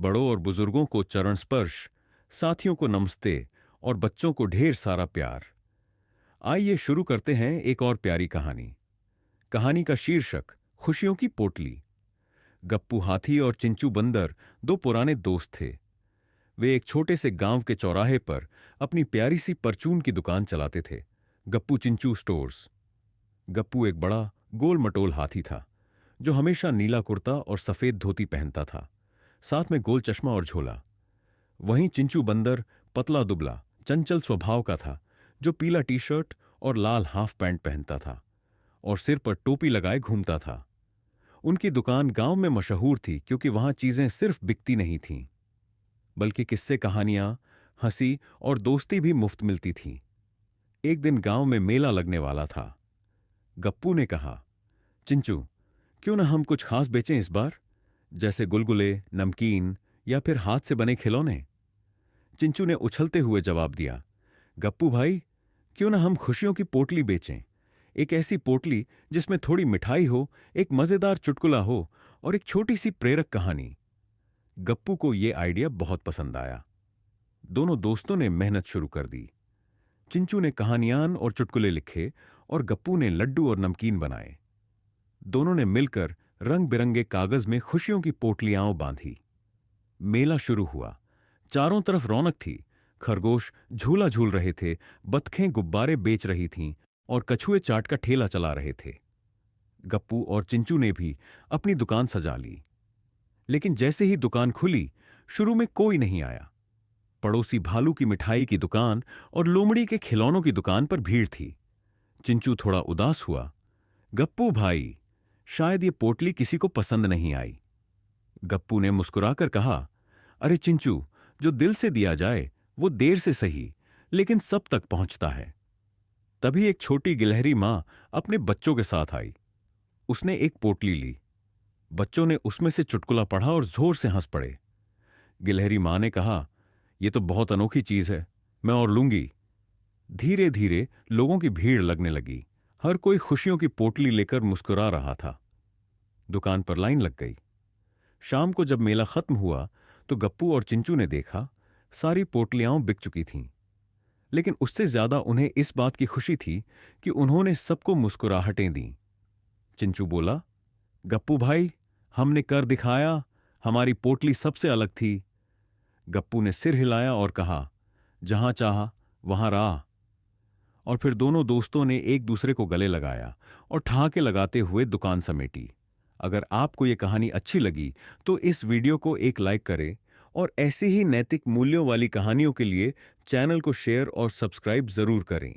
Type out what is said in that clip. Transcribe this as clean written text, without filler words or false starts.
बड़ों और बुजुर्गों को चरण स्पर्श, साथियों को नमस्ते और बच्चों को ढेर सारा प्यार। आइए शुरू करते हैं एक और प्यारी कहानी। कहानी का शीर्षक खुशियों की पोटली। गप्पू हाथी और चिंचू बंदर दो पुराने दोस्त थे। वे एक छोटे से गांव के चौराहे पर अपनी प्यारी सी परचून की दुकान चलाते थे, गप्पू चिंचू स्टोर्स। गप्पू एक बड़ा गोल मटोल हाथी था जो हमेशा नीला कुर्ता और सफेद धोती पहनता था, साथ में गोल चश्मा और झोला। वहीं चिंचू बंदर पतला दुबला चंचल स्वभाव का था जो पीला टी शर्ट और लाल हाफ पैंट पहनता था और सिर पर टोपी लगाए घूमता था। उनकी दुकान गांव में मशहूर थी क्योंकि वहां चीजें सिर्फ बिकती नहीं थीं, बल्कि किस्से, कहानियां, हंसी और दोस्ती भी मुफ्त मिलती थीं। एक दिन गांव में मेला लगने वाला था। गप्पू ने कहा, चिंचू, क्यों ना हम कुछ खास बेचें इस बार, जैसे गुलगुले, नमकीन या फिर हाथ से बने खिलौने। चिंचू ने उछलते हुए जवाब दिया, गप्पू भाई, क्यों ना हम खुशियों की पोटली बेचें। एक ऐसी पोटली जिसमें थोड़ी मिठाई हो, एक मजेदार चुटकुला हो और एक छोटी सी प्रेरक कहानी। गप्पू को यह आइडिया बहुत पसंद आया। दोनों दोस्तों ने मेहनत शुरू कर दी। चिंचू ने कहानियां और चुटकुले लिखे और गप्पू ने लड्डू और नमकीन बनाए। दोनों ने मिलकर रंग बिरंगे कागज में खुशियों की पोटलियां बांधी। मेला शुरू हुआ। चारों तरफ रौनक थी। खरगोश झूला झूल रहे थे, बतखें गुब्बारे बेच रही थीं और कछुए चाट का ठेला चला रहे थे। गप्पू और चिंचू ने भी अपनी दुकान सजा ली। लेकिन जैसे ही दुकान खुली, शुरू में कोई नहीं आया। पड़ोसी भालू की मिठाई की दुकान और लोमड़ी के खिलौनों की दुकान पर भीड़ थी। चिंचू थोड़ा उदास हुआ। गप्पू भाई, शायद ये पोटली किसी को पसंद नहीं आई। गप्पू ने मुस्कुराकर कहा, अरे चिंचू, जो दिल से दिया जाए वो देर से सही लेकिन सब तक पहुंचता है। तभी एक छोटी गिलहरी मां अपने बच्चों के साथ आई। उसने एक पोटली ली। बच्चों ने उसमें से चुटकुला पढ़ा और जोर से हंस पड़े। गिलहरी मां ने कहा, यह तो बहुत अनोखी चीज है, मैं और लूंगी। धीरे धीरे लोगों की भीड़ लगने लगी। हर कोई खुशियों की पोटली लेकर मुस्कुरा रहा था। दुकान पर लाइन लग गई। शाम को जब मेला खत्म हुआ तो गप्पू और चिंचू ने देखा सारी पोटलियां बिक चुकी थीं। लेकिन उससे ज्यादा उन्हें इस बात की खुशी थी कि उन्होंने सबको मुस्कुराहटें दी। चिंचू बोला, गप्पू भाई, हमने कर दिखाया, हमारी पोटली सबसे अलग थी। गप्पू ने सिर हिलाया और कहा, जहां चाहा वहां राह। और फिर दोनों दोस्तों ने एक दूसरे को गले लगाया और ठहाके लगाते हुए दुकान समेटी। अगर आपको ये कहानी अच्छी लगी तो इस वीडियो को एक लाइक करें और ऐसी ही नैतिक मूल्यों वाली कहानियों के लिए चैनल को शेयर और सब्सक्राइब जरूर करें।